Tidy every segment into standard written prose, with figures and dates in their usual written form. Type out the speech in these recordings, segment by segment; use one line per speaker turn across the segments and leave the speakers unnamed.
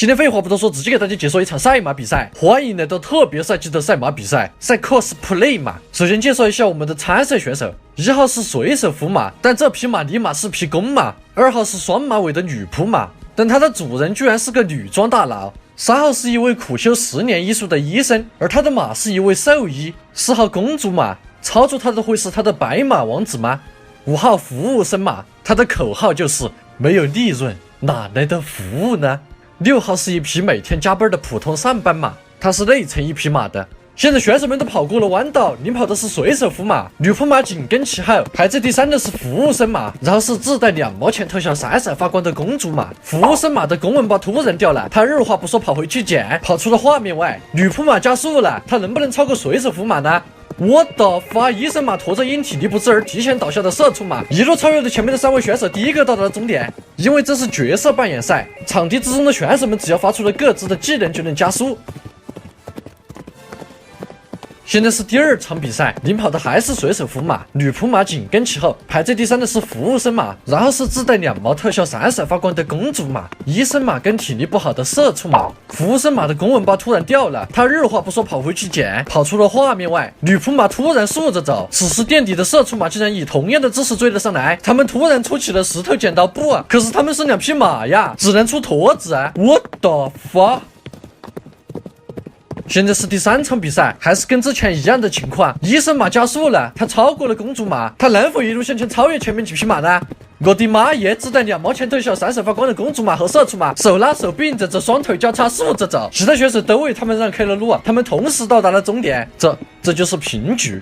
今天废话不多说，直接给大家解说一场赛马比赛。欢迎来到特别赛季的赛马比赛，赛 cosplay 马。首先介绍一下我们的参赛选手，1号是水手福马，但这匹马立马是匹公马；2号是双马尾的女扑马，但它的主人居然是个女装大佬。3号是一位苦修10年医术的医生，而他的马是一位兽医。4号公主马，操作他的会是他的白马王子吗？5号服务生马，他的口号就是没有利润哪来的服务呢？6号是一匹每天加班的普通上班马，它是内层一匹马的。现在选手们都跑过了弯道，领跑的是水手福马，女扑马紧跟其后，排在第3的是服务生马，然后是自带2毛钱特效闪闪发光的公主马。服务生马的公文包突然掉了，他二话不说跑回去捡，跑出了画面外。女扑马加速了，他能不能超过水手福马呢？我的发！医生马驮着因体力不支而提前倒下的社畜马，一路超越了前面的3位选手，第一个到达了终点。因为这是角色扮演赛，场地之中的选手们只要发出了各自的技能就能加速。现在是第2场比赛，领跑的还是水手福马，女扑马紧跟其后，排在第3的是服务生马，然后是自带2毛特效闪闪发光的公主马，医生马跟体力不好的社畜马。服务生马的公文包突然掉了，他二话不说跑回去捡，跑出了画面外。女扑马突然竖着走，此时垫底的社畜马竟然以同样的姿势追了上来，他们突然出起了石头剪刀布啊！可是他们是2匹马呀，只能出驼子啊！我的发！现在是第3场比赛，还是跟之前一样的情况。医生马加速了，他超过了公主马，他能否一路向前超越前面几匹马呢？我的妈耶！自带2毛钱特效闪闪发光的公主马和社畜马手拉手并着双腿交叉竖着走，其他选手都为他们让开了路啊！他们同时到达了终点，这就是平局。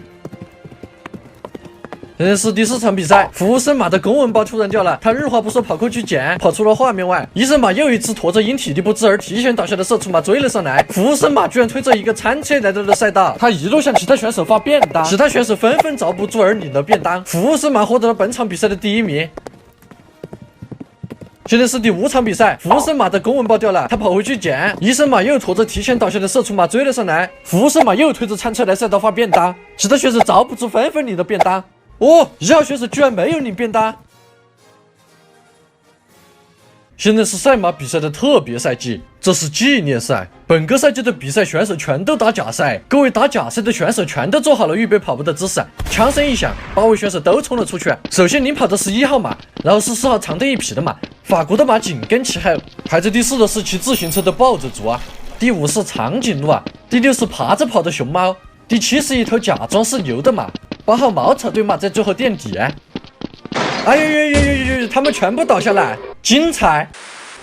现在是第4场比赛，服务生马的公文包突然掉了，他二话不说跑过去捡，跑出了画面外。医生马又一次驮着因体力不支而提前倒下的社畜马追了上来，服务生马居然推着一个餐车来到了赛道，他一路向其他选手发便当，其他选手纷纷遭不住而领了便当，服务生马获得了本场比赛的第1名。现在是第5场比赛，服务生马的公文包掉了，他跑回去捡，医生马又驮着提前倒下的社畜马追了上来，服务生马又推着餐车来赛道发便当，其他选手遭不住纷纷领了便当。1号选手居然没有领便当。现在是赛马比赛的特别赛季，这是纪念赛。本个赛季的比赛选手全都打假赛，各位打假赛的选手全都做好了预备跑步的姿势。枪声一响，8位选手都冲了出去。首先领跑的是1号马，然后是4号长得一匹的马，法国的马紧跟其后，排在第4的是骑自行车的暴走族啊，第5是长颈鹿啊，第6是爬着跑的熊猫，第7是一头假装是牛的马。8号茅草堆马在最后垫底，哎呦，他们全部倒下来，精彩！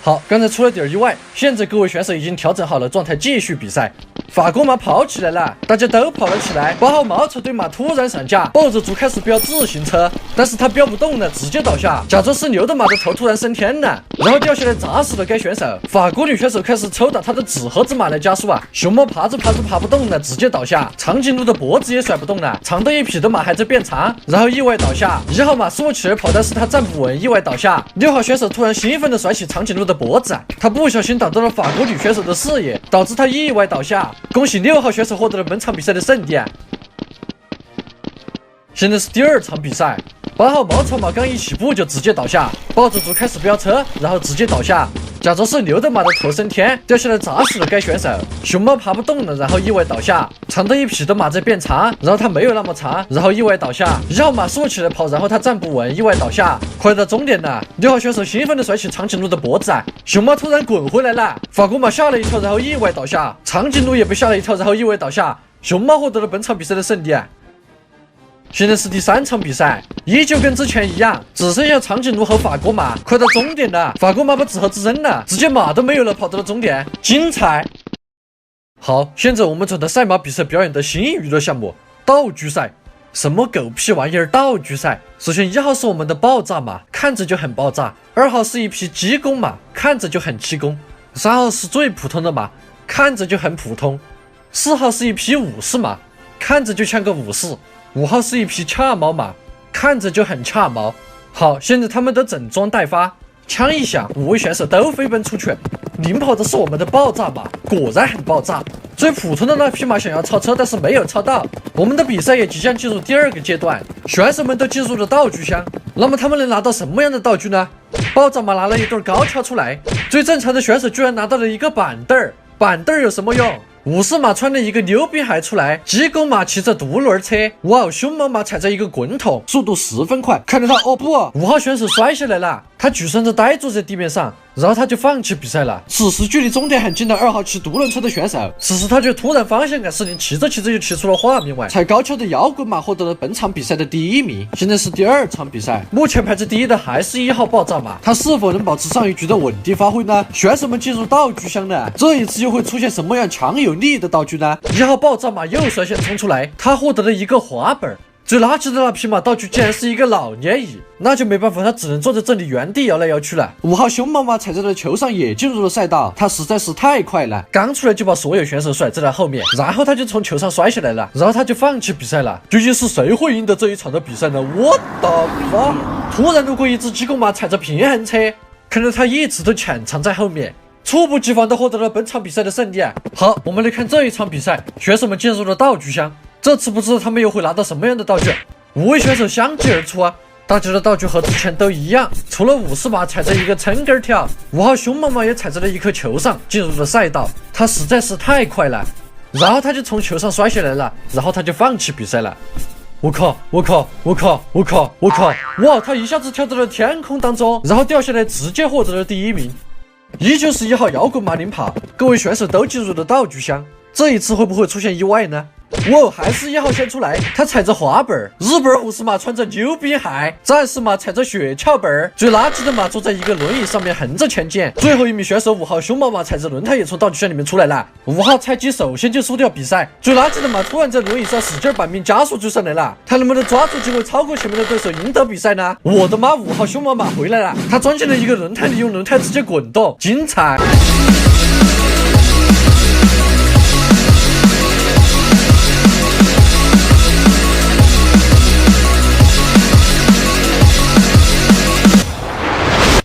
好，刚才出了点意外，现在各位选手已经调整好了状态，继续比赛。法国马跑起来了，大家都跑了起来。8号茅草堆马突然闪架，抱着猪开始飙自行车，但是他飙不动了，直接倒下。假装是牛的马的头突然升天了，然后掉下来砸死了该选手。法国女选手开始抽打她的纸盒子马来加速啊，熊猫爬着爬不动了，直接倒下。长颈鹿的脖子也甩不动了，长得一匹的马还在变长，然后意外倒下。1号马竖起来跑，但是他站不稳，意外倒下。6号选手突然兴奋地甩起长颈鹿的脖子，他不小心挡到了法国女选手的视野，导致他意外倒下。恭喜6号选手获得了本场比赛的胜利。现在是第2场比赛，8号茅草马刚一起步就直接倒下，抱着猪开始飙车，然后直接倒下。假装是牛的马的头升天，掉下来砸死了该选手。熊猫爬不动了，然后意外倒下。长得一匹的马在变长，然后它没有那么长，然后意外倒下。1号马竖起来跑，然后它站不稳，意外倒下。快到终点了，6号选手兴奋地甩起长颈鹿的脖子，熊猫突然滚回来了，法国马吓了一跳，然后意外倒下。长颈鹿也被吓了一跳，然后意外倒下。熊猫获得了本场比赛的胜利。现在是第3场比赛，依旧跟之前一样，只剩下长颈鹿和法国马。快到终点了，法国马把纸盒子扔了，直接马都没有了，跑到了终点，精彩！好，现在我们转到赛马比赛表演的新娱乐项目——道具赛。什么狗屁玩意儿道具赛？首先1号是我们的爆炸马，看着就很爆炸；2号是一匹鸡公马，看着就很鸡公；3号是最普通的马，看着就很普通；4号是一匹武士马，看着就像个武士；5号是一匹恰毛马，看着就很恰毛。好，现在他们都整装待发，枪一响，5位选手都飞奔出去。领跑的是我们的爆炸马，果然很爆炸。最普通的那匹马想要超车，但是没有超到。我们的比赛也即将进入第2个阶段，选手们都进入了道具箱。那么他们能拿到什么样的道具呢？爆炸马拿了一对高跷出来，最正常的选手居然拿到了一个板凳儿，板凳儿有什么用？50码穿了一个溜冰鞋出来，济公马骑着独轮车，哇，凶猛马踩着一个棍筒，速度十分快。看到他，哦不，5号选手摔下来了，他举身子呆坐在地面上，然后他就放弃比赛了。此时距离终点还近了2号骑独轮车的选手，此时他却突然方向感失灵，骑着骑着就骑出了画面外，才高跷的摇滚马获得了本场比赛的第1名。现在是第2场比赛，目前排在第1的还是1号爆炸马，他是否能保持上一局的稳定发挥呢？选手们进入道具箱了，这一次又会出现什么样强有力的道具呢？1号爆炸马又率先冲出来，他获得了一个滑板。最垃圾的那匹马道具竟然是一个老年椅，那就没办法，他只能坐在这里原地摇来摇去了。5号凶猛马踩在了球上也进入了赛道，他实在是太快了，刚出来就把所有选手甩在了后面，然后他就从球上摔下来了，然后他就放弃比赛了。究竟是谁会赢得这一场的比赛呢？我的妈！突然路过一只济公马踩着平衡车，看来他一直都潜藏在后面，猝不及防地获得了本场比赛的胜利。好，我们来看这一场比赛，选手们进入了道具箱，这次不知道他们又会拿到什么样的道具。5位选手相继而出啊，大家的道具和之前都一样，除了50码踩着一个撑杆跳，5号凶猛马也踩在了一颗球上进入了赛道，他实在是太快了，然后他就从球上摔下来了，然后他就放弃比赛了。我靠！哇，他一下子跳到了天空当中，然后掉下来直接获得了第1名。依旧是1号摇滚马领跑，各位选手都进入了道具箱，这一次会不会出现意外呢？哇，还是1号先出来，他踩着滑板，日本50马穿着溜冰鞋，战士马踩着雪橇板，最垃圾的马坐在一个轮椅上面横着前进。最后一名选手5号凶猛马踩着轮胎也从道具箱里面出来了。5号菜鸡首先就输掉比赛，最垃圾的马突然在轮椅上使劲扳命加速追上来了，他能不能抓住机会超过前面的对手赢得比赛呢？我的妈！5号凶猛马回来了，他钻进了一个轮胎里，用轮胎直接滚动，精彩！